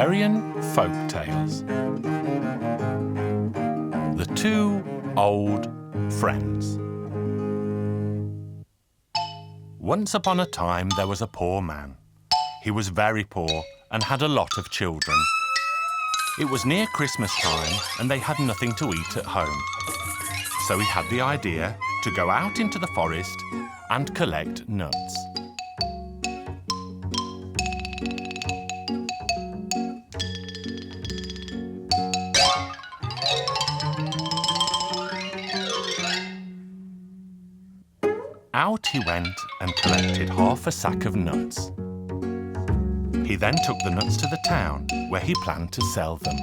Hungarian Folk Tales. The Two Old Friends. Once upon a time there was a poor man. He was very poor and had a lot of children. It was near Christmas time and they had nothing to eat at home. So he had the idea to go out into the forest and collect nuts. Out he went and collected half a sack of nuts. He then took the nuts to the town where he planned to sell them.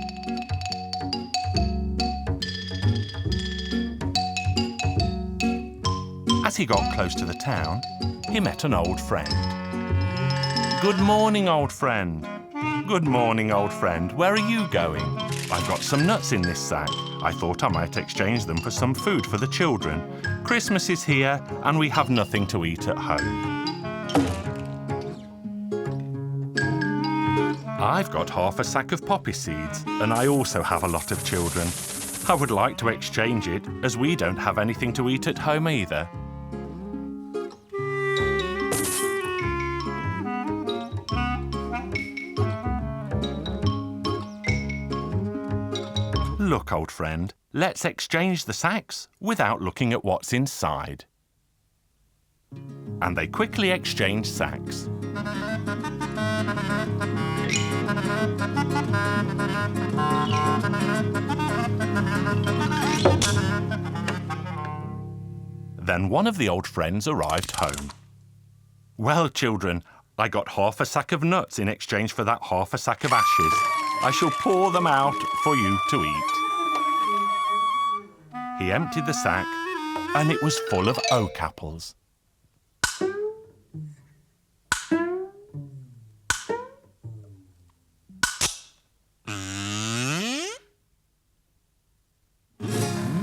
As he got close to the town, he met an old friend. "Good morning, old friend." "Good morning, old friend. Where are you going?" "I've got some nuts in this sack. I thought I might exchange them for some food for the children. Christmas is here and we have nothing to eat at home." "I've got half a sack of poppy seeds and I also have a lot of children. I would like to exchange it as we don't have anything to eat at home either." "Look, old friend, let's exchange the sacks without looking at what's inside." And they quickly exchanged sacks. Then one of the old friends arrived home. "Well, children, I got half a sack of nuts in exchange for that half a sack of ashes. I shall pour them out for you to eat." He emptied the sack, and it was full of oak apples.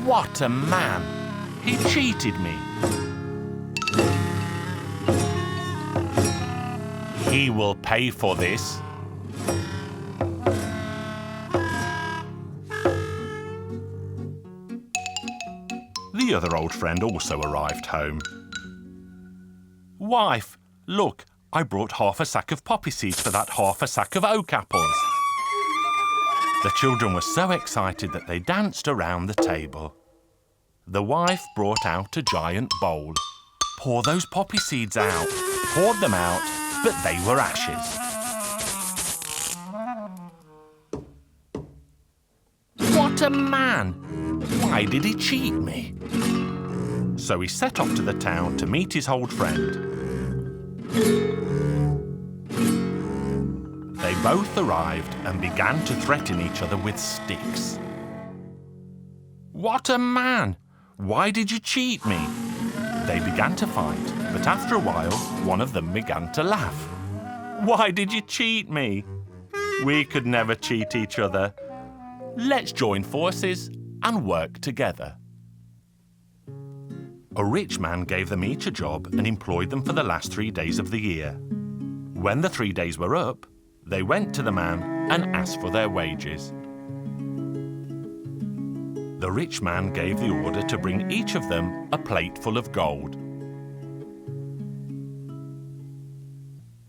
What a man! He cheated me. He will pay for this. The other old friend also arrived home. "Wife, look, I brought half a sack of poppy seeds for that half a sack of oak apples." The children were so excited that they danced around the table. The wife brought out a giant bowl. "Pour those poppy seeds out." Poured them out, but they were ashes. What a man! Why did he cheat me? So he set off to the town to meet his old friend. They both arrived and began to threaten each other with sticks. "What a man! Why did you cheat me?" They began to fight, but after a while, one of them began to laugh. "Why did you cheat me? We could never cheat each other. Let's join forces and work together." A rich man gave them each a job and employed them for the last 3 days of the year. When the 3 days were up, they went to the man and asked for their wages. The rich man gave the order to bring each of them a plate full of gold.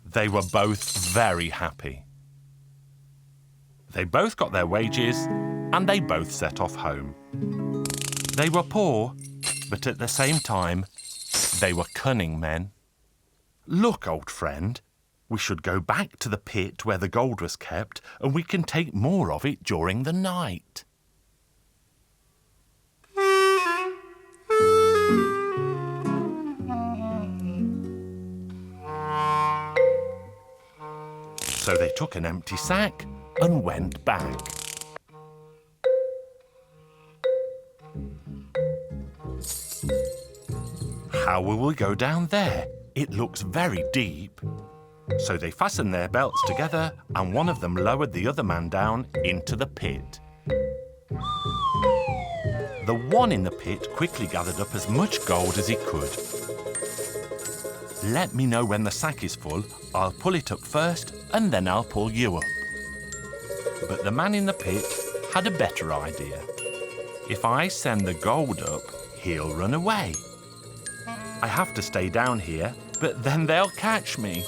They were both very happy. They both got their wages and they both set off home. They were poor, but at the same time, they were cunning men. "Look, old friend, we should go back to the pit where the gold was kept and we can take more of it during the night." So they took an empty sack and went back. "How will we go down there? It looks very deep." So they fastened their belts together and one of them lowered the other man down into the pit. The one in the pit quickly gathered up as much gold as he could. "Let me know when the sack is full. I'll pull it up first and then I'll pull you up." But the man in the pit had a better idea. If I send the gold up, he'll run away. I have to stay down here, but then they'll catch me.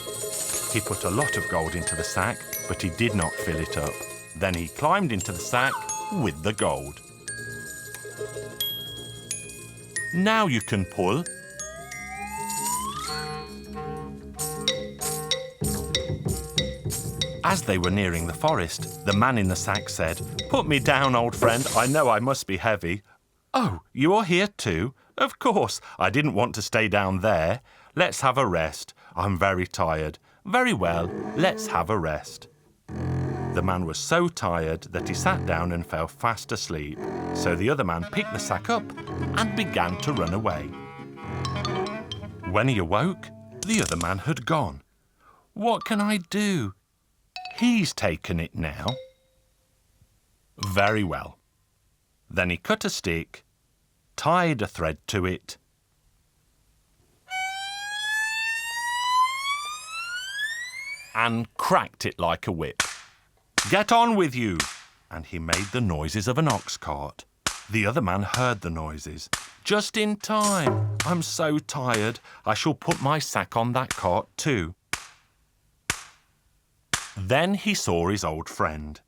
He put a lot of gold into the sack, but he did not fill it up. Then he climbed into the sack with the gold. Now you can pull. As they were nearing the forest, the man in the sack said, "Put me down, old friend. I know I must be heavy." "Oh, you are here too? Of course. I didn't want to stay down there. Let's have a rest. I'm very tired." "Very well, let's have a rest." The man was so tired that he sat down and fell fast asleep. So the other man picked the sack up and began to run away. When he awoke, the other man had gone. "What can I do? He's taken it now." Very well. Then he cut a stick, tied a thread to it, and cracked it like a whip. "Get on with you!" And he made the noises of an ox cart. The other man heard the noises. "Just in time. I'm so tired. I shall put my sack on that cart too." Then he saw his old friend.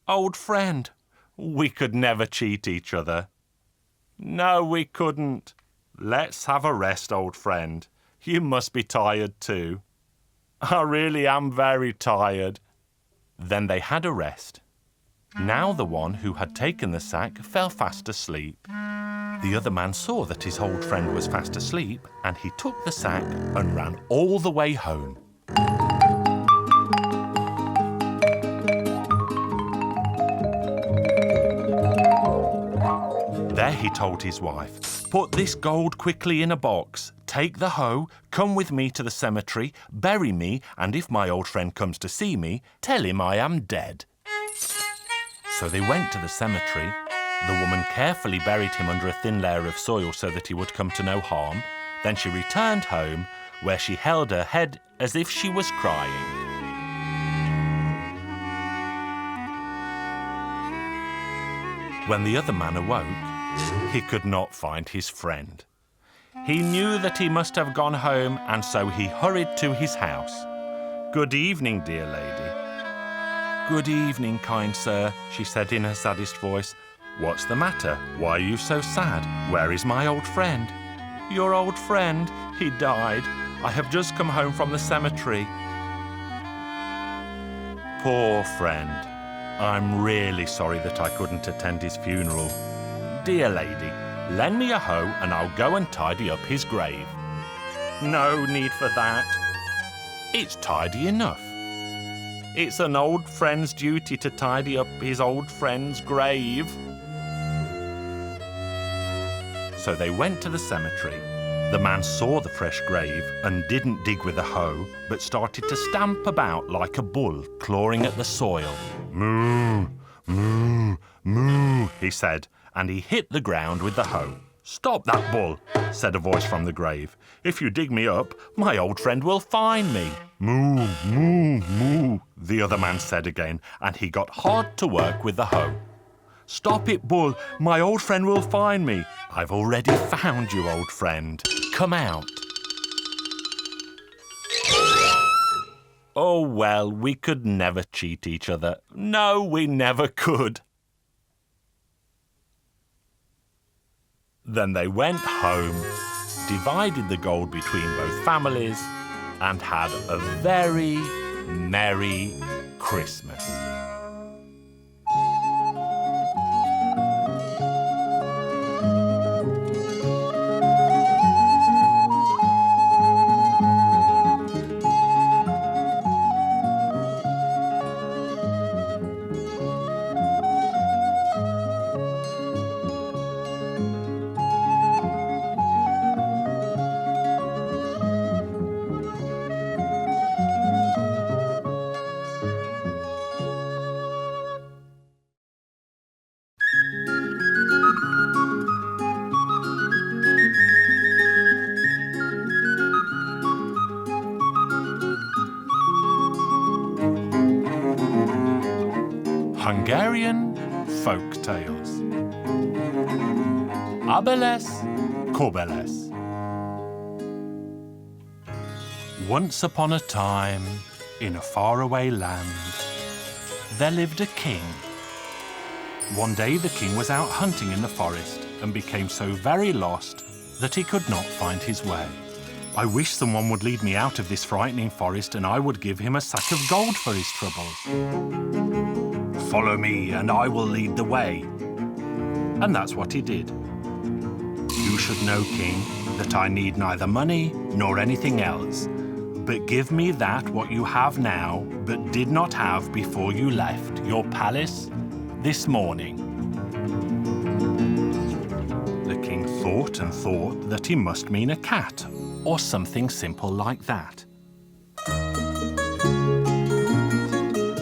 "Old friend, we could never cheat each other." "No, we couldn't. Let's have a rest, old friend. You must be tired too." "I really am very tired." Then they had a rest. Now the one who had taken the sack fell fast asleep. The other man saw that his old friend was fast asleep, and he took the sack and ran all the way home. There he told his wife, "Put this gold quickly in a box. Take the hoe, come with me to the cemetery, bury me, and if my old friend comes to see me, tell him I am dead." So they went to the cemetery. The woman carefully buried him under a thin layer of soil so that he would come to no harm. Then she returned home, where she held her head as if she was crying. When the other man awoke, he could not find his friend. He knew that he must have gone home, and so he hurried to his house. "Good evening, dear lady." "Good evening, kind sir," she said in her saddest voice. "What's the matter? Why are you so sad? Where is my old friend?" "Your old friend? He died. I have just come home from the cemetery." "Poor friend. I'm really sorry that I couldn't attend his funeral. Dear lady, lend me a hoe and I'll go and tidy up his grave." "No need for that." "It's tidy enough." "It's an old friend's duty to tidy up his old friend's grave." So they went to the cemetery. The man saw the fresh grave and didn't dig with a hoe, but started to stamp about like a bull, clawing at the soil. "Moo, moo, moo," he said, and he hit the ground with the hoe. "Stop that bull," said a voice from the grave. "If you dig me up, my old friend will find me." "Moo, moo, moo," the other man said again, and he got hard to work with the hoe. "Stop it, bull. My old friend will find me." "I've already found you, old friend. Come out." Oh, well, we could never cheat each other. No, we never could. Then they went home, divided the gold between both families, and had a very merry Christmas. Hungarian Folk Tales. Abeles, Kobeles. Once upon a time, in a faraway land, there lived a king. One day the king was out hunting in the forest and became so very lost that he could not find his way. I wish someone would lead me out of this frightening forest and I would give him a sack of gold for his troubles. Follow me and I will lead the way. And that's what he did. You should know, King, that I need neither money nor anything else, but give me that what you have now but did not have before you left your palace this morning. The king thought and thought that he must mean a cat or something simple like that.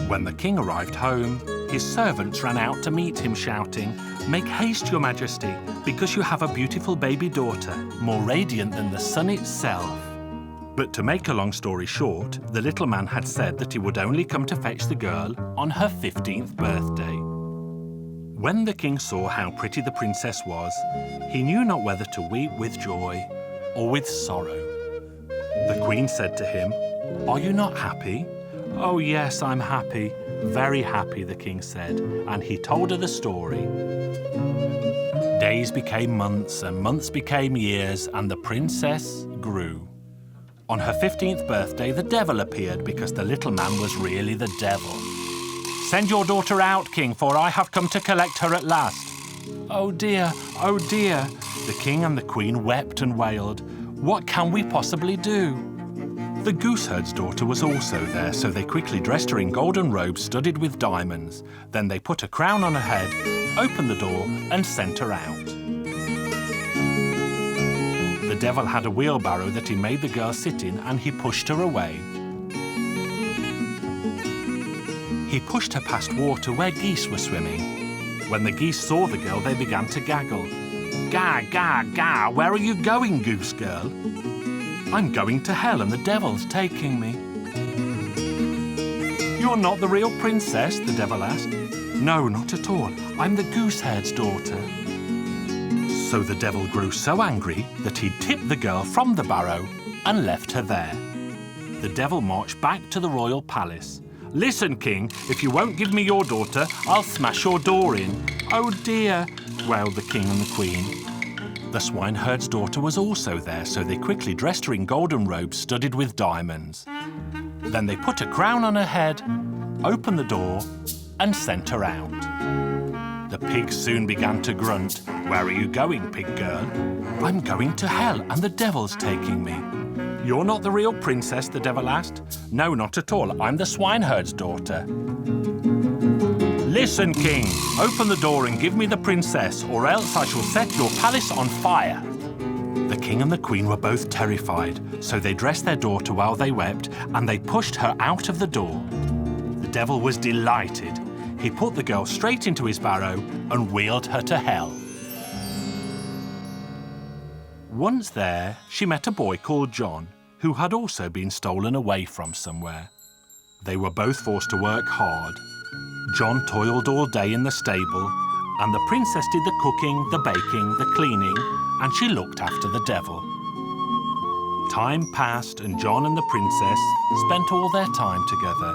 When the king arrived home, his servants ran out to meet him, shouting, "Make haste, your majesty, because you have a beautiful baby daughter, more radiant than the sun itself." But to make a long story short, the little man had said that he would only come to fetch the girl on her 15th birthday. When the king saw how pretty the princess was, he knew not whether to weep with joy or with sorrow. The queen said to him, "Are you not happy?" "Oh yes, I'm happy, very happy," the king said, and he told her the story. Days became months and months became years, and the princess grew. On her 15th birthday, the devil appeared because the little man was really the devil. "Send your daughter out, king, for I have come to collect her at last." "Oh dear, oh dear." The king and the queen wept and wailed. "What can we possibly do?" The gooseherd's daughter was also there, so they quickly dressed her in golden robes studded with diamonds. Then they put a crown on her head, opened the door, and sent her out. The devil had a wheelbarrow that he made the girl sit in, and he pushed her away. He pushed her past water where geese were swimming. When the geese saw the girl, they began to gaggle. "Ga, ga, ga, where are you going, goose girl?" "I'm going to hell and the devil's taking me." "You're not the real princess?" the devil asked. "No, not at all. I'm the gooseherd's daughter." So the devil grew so angry that he tipped the girl from the barrow and left her there. The devil marched back to the royal palace. "Listen, king, if you won't give me your daughter, I'll smash your door in." "Oh dear," wailed the king and the queen. The swineherd's daughter was also there, so they quickly dressed her in golden robes studded with diamonds. Then they put a crown on her head, opened the door, and sent her out. The pigs soon began to grunt. "Where are you going, pig girl?" "I'm going to hell and the devil's taking me." "You're not the real princess?" the devil asked. "No, not at all. I'm the swineherd's daughter." "Listen, king, open the door and give me the princess, or else I shall set your palace on fire." The king and the queen were both terrified, so they dressed their daughter while they wept, and they pushed her out of the door. The devil was delighted. He put the girl straight into his barrow and wheeled her to hell. Once there, she met a boy called John, who had also been stolen away from somewhere. They were both forced to work hard. John toiled all day in the stable, and the princess did the cooking, the baking, the cleaning, and she looked after the devil. Time passed, and John and the princess spent all their time together.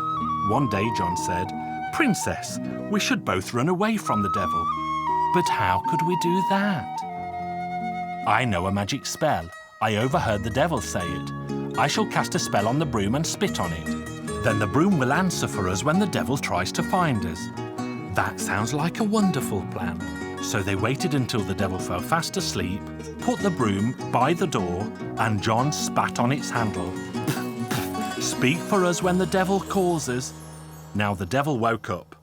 One day John said, "Princess, we should both run away from the devil." "But how could we do that?" "I know a magic spell. I overheard the devil say it. I shall cast a spell on the broom and spit on it. Then the broom will answer for us when the devil tries to find us." That sounds like a wonderful plan. So they waited until the devil fell fast asleep, put the broom by the door, and John spat on its handle. "Speak for us when the devil calls us." Now the devil woke up.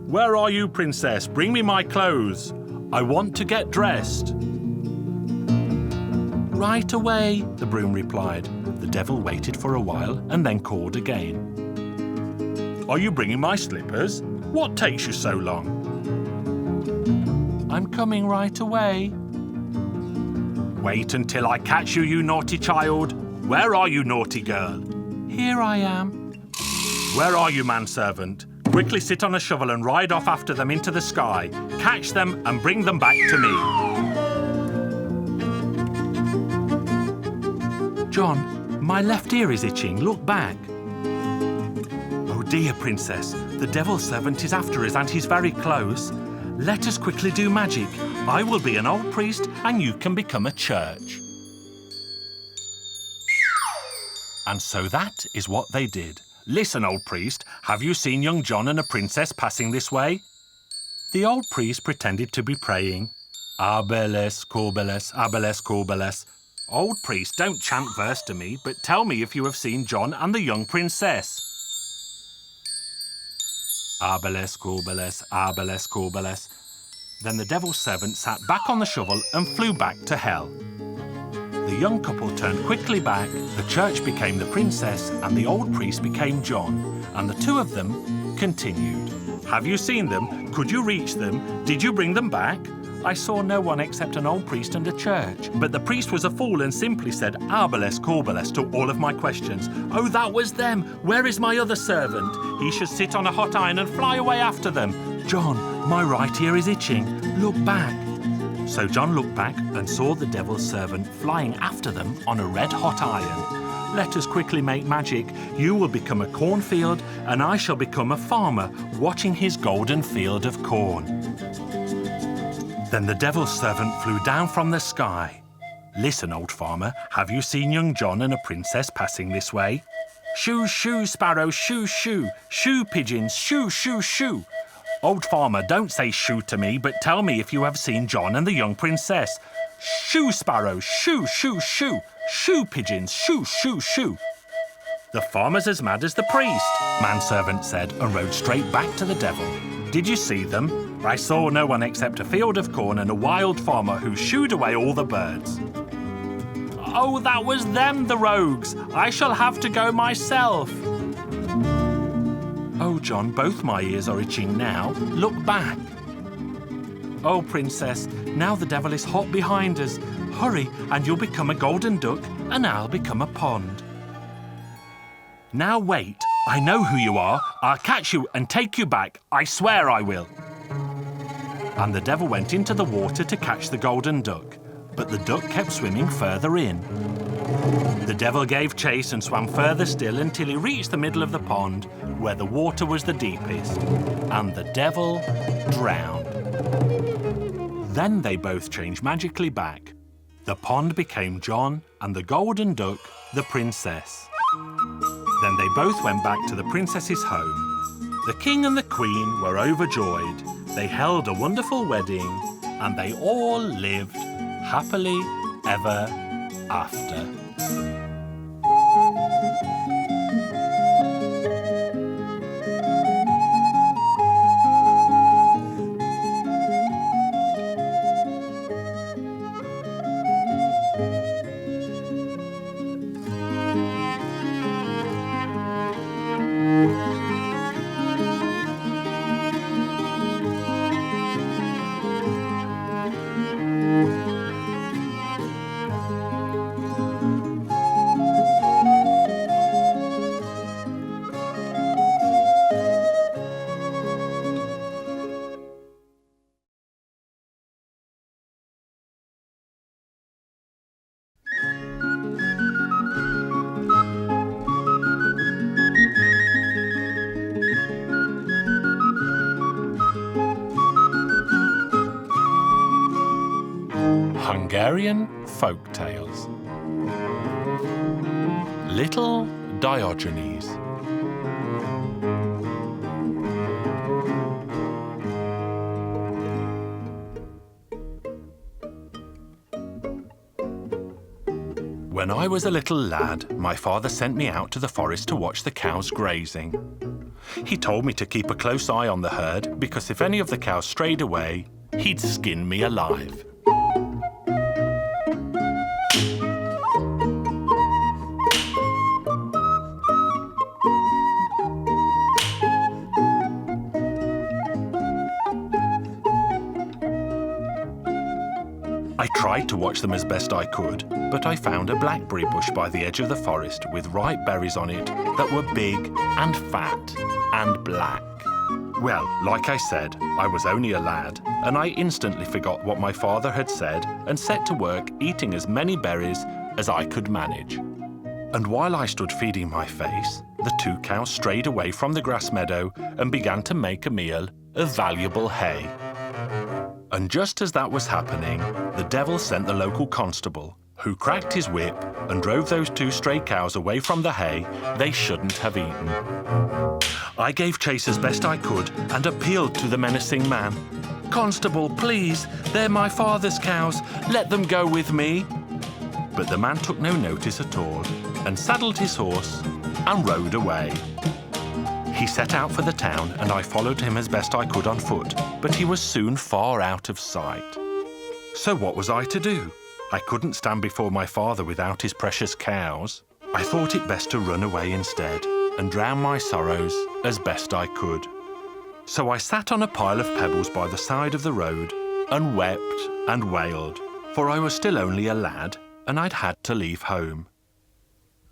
"Where are you, princess? Bring me my clothes. I want to get dressed." "Right away," the broom replied. The devil waited for a while and then called again. "Are you bringing my slippers? What takes you so long?" "I'm coming right away." "Wait until I catch you, you naughty child. Where are you, naughty girl?" "Here I am." "Where are you, manservant? Quickly sit on a shovel and ride off after them into the sky. Catch them and bring them back to me. John, my left ear is itching. Look back. Oh dear, Princess. The devil's servant is after us and he's very close. Let us quickly do magic. I will be an old priest and you can become a church. And so that is what they did. Listen, old priest, have you seen young John and a princess passing this way? The old priest pretended to be praying. Abeles, corbeles, abeles, corbeles. Old priest, don't chant verse to me, but tell me if you have seen John and the young princess. Abeles, corbeles, abeles, corbeles. Then the devil's servant sat back on the shovel and flew back to hell. The young couple turned quickly back, the church became the princess, and the old priest became John, and the two of them continued. Have you seen them? Could you reach them? Did you bring them back? I saw no one except an old priest and a church. But the priest was a fool and simply said, Abeles, corbeles, to all of my questions. Oh, that was them. Where is my other servant? He should sit on a hot iron and fly away after them. John, my right ear is itching. Look back. So John looked back and saw the devil's servant flying after them on a red-hot iron. Let us quickly make magic. You will become a cornfield, and I shall become a farmer, watching his golden field of corn. Then the devil's servant flew down from the sky. Listen, old farmer, have you seen young John and a princess passing this way? Shoo, shoo, sparrow, shoo, shoo. Shoo, pigeons, shoo, shoo, shoo. Old farmer, don't say shoo to me, but tell me if you have seen John and the young princess. Shoo, sparrow, shoo, shoo, shoo. Shoo, pigeons, shoo, shoo, shoo. The farmer's as mad as the priest, manservant said, and rode straight back to the devil. Did you see them? I saw no one except a field of corn and a wild farmer who shooed away all the birds. Oh, that was them, the rogues. I shall have to go myself. Oh, John, both my ears are itching now. Look back. Oh, Princess, now the devil is hot behind us. Hurry, and you'll become a golden duck, and I'll become a pond. Now wait, I know who you are. I'll catch you and take you back. I swear I will. And the devil went into the water to catch the golden duck, but the duck kept swimming further in. The devil gave chase and swam further still until he reached the middle of the pond, where the water was the deepest, and the devil drowned. Then they both changed magically back. The pond became John, and the golden duck, the princess. Then they both went back to the princess's home. The king and the queen were overjoyed. They held a wonderful wedding, and they all lived happily ever after. Hungarian Folk Tales. Little Diogenes. When I was a little lad, my father sent me out to the forest to watch the cows grazing. He told me to keep a close eye on the herd because if any of the cows strayed away, he'd skin me alive. I tried to watch them as best I could, but I found a blackberry bush by the edge of the forest with ripe berries on it that were big and fat and black. Well, like I said, I was only a lad, and I instantly forgot what my father had said and set to work eating as many berries as I could manage. And while I stood feeding my face, the 2 cows strayed away from the grass meadow and began to make a meal of valuable hay. And just as that was happening, the devil sent the local constable, who cracked his whip and drove those 2 stray cows away from the hay they shouldn't have eaten. I gave chase as best I could and appealed to the menacing man. "Constable, please, they're my father's cows. Let them go with me." But the man took no notice at all and saddled his horse and rode away. He set out for the town and I followed him as best I could on foot, but he was soon far out of sight. So what was I to do? I couldn't stand before my father without his precious cows. I thought it best to run away instead and drown my sorrows as best I could. So I sat on a pile of pebbles by the side of the road and wept and wailed, for I was still only a lad and I'd had to leave home.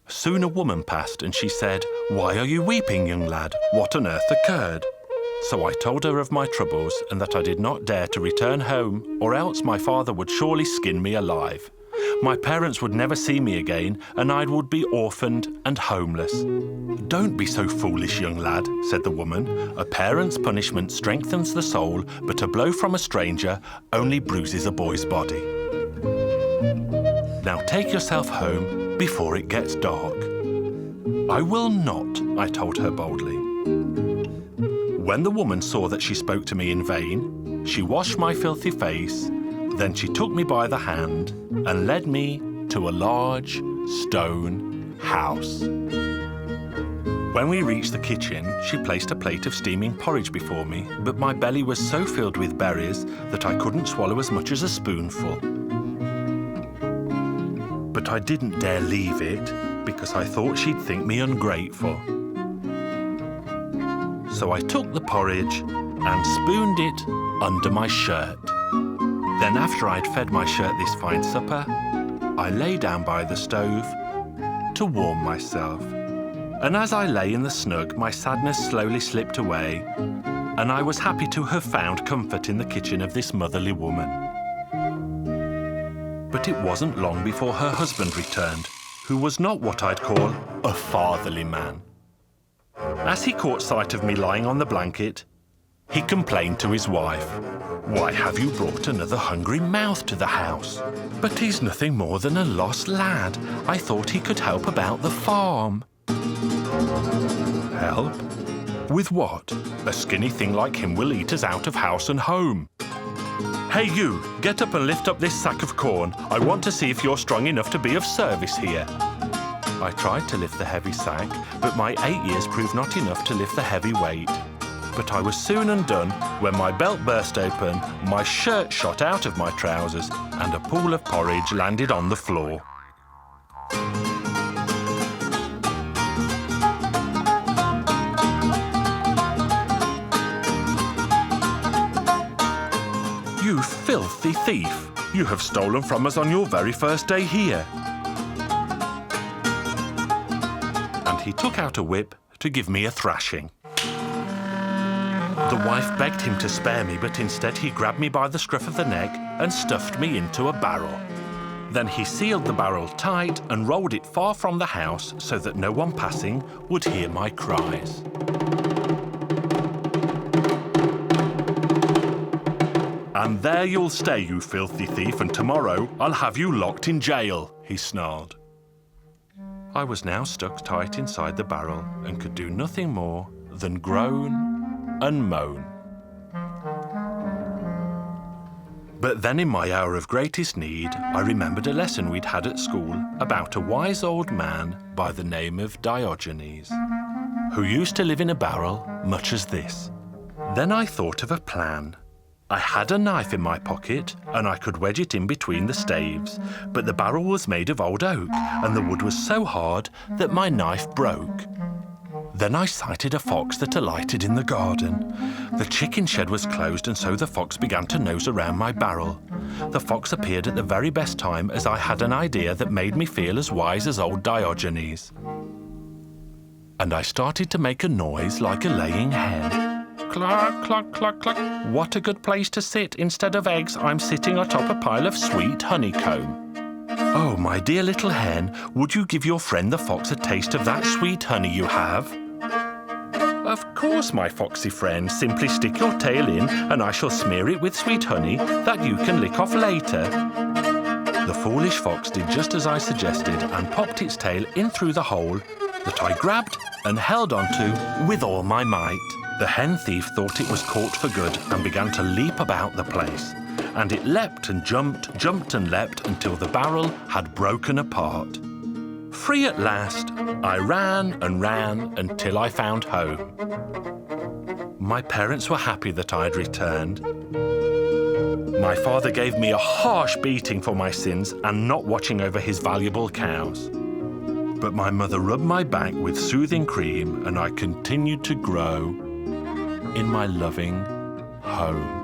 Soon a woman passed and she said, "Why are you weeping, young lad? What on earth occurred?" So I told her of my troubles and that I did not dare to return home, or else my father would surely skin me alive. My parents would never see me again and I would be orphaned and homeless. "Don't be so foolish, young lad," said the woman. "A parent's punishment strengthens the soul, but a blow from a stranger only bruises a boy's body. Now take yourself home before it gets dark." "I will not," I told her boldly. When the woman saw that she spoke to me in vain, she washed my filthy face, then she took me by the hand and led me to a large stone house. When we reached the kitchen, she placed a plate of steaming porridge before me, but my belly was so filled with berries that I couldn't swallow as much as a spoonful. But I didn't dare leave it because I thought she'd think me ungrateful. So I took the porridge and spooned it under my shirt. Then after I'd fed my shirt this fine supper, I lay down by the stove to warm myself. And as I lay in the snug, my sadness slowly slipped away, and I was happy to have found comfort in the kitchen of this motherly woman. But it wasn't long before her husband returned, who was not what I'd call a fatherly man. As he caught sight of me lying on the blanket, he complained to his wife, "Why have you brought another hungry mouth to the house? But he's nothing more than a lost lad. I thought he could help about the farm." "Help? With what? A skinny thing like him will eat us out of house and home. Hey you, get up and lift up this sack of corn. I want to see if you're strong enough to be of service here." I tried to lift the heavy sack, but my 8 years proved not enough to lift the heavy weight. But I was soon undone when my belt burst open, my shirt shot out of my trousers, and a pool of porridge landed on the floor. "You filthy thief! You have stolen from us on your very first day here." And he took out a whip to give me a thrashing. The wife begged him to spare me, but instead he grabbed me by the scruff of the neck and stuffed me into a barrel. Then he sealed the barrel tight and rolled it far from the house so that no one passing would hear my cries. "And there you'll stay, you filthy thief, and tomorrow I'll have you locked in jail," he snarled. I was now stuck tight inside the barrel and could do nothing more than groan and moan. But then in my hour of greatest need, I remembered a lesson we'd had at school about a wise old man by the name of Diogenes, who used to live in a barrel much as this. Then I thought of a plan. I had a knife in my pocket and I could wedge it in between the staves, but the barrel was made of old oak and the wood was so hard that my knife broke. Then I sighted a fox that alighted in the garden. The chicken shed was closed and so the fox began to nose around my barrel. The fox appeared at the very best time, as I had an idea that made me feel as wise as old Diogenes. And I started to make a noise like a laying hen. Cluck, cluck, cluck, cluck. What a good place to sit. Instead of eggs, I'm sitting atop a pile of sweet honeycomb. Oh, my dear little hen, would you give your friend the fox a taste of that sweet honey you have? Of course, my foxy friend. Simply stick your tail in and I shall smear it with sweet honey that you can lick off later. The foolish fox did just as I suggested and popped its tail in through the hole that I grabbed and held onto with all my might. The hen thief thought it was caught for good and began to leap about the place. And it leapt and jumped, jumped and leapt until the barrel had broken apart. Free at last, I ran and ran until I found home. My parents were happy that I had returned. My father gave me a harsh beating for my sins and not watching over his valuable cows. But my mother rubbed my back with soothing cream and I continued to grow in my loving home.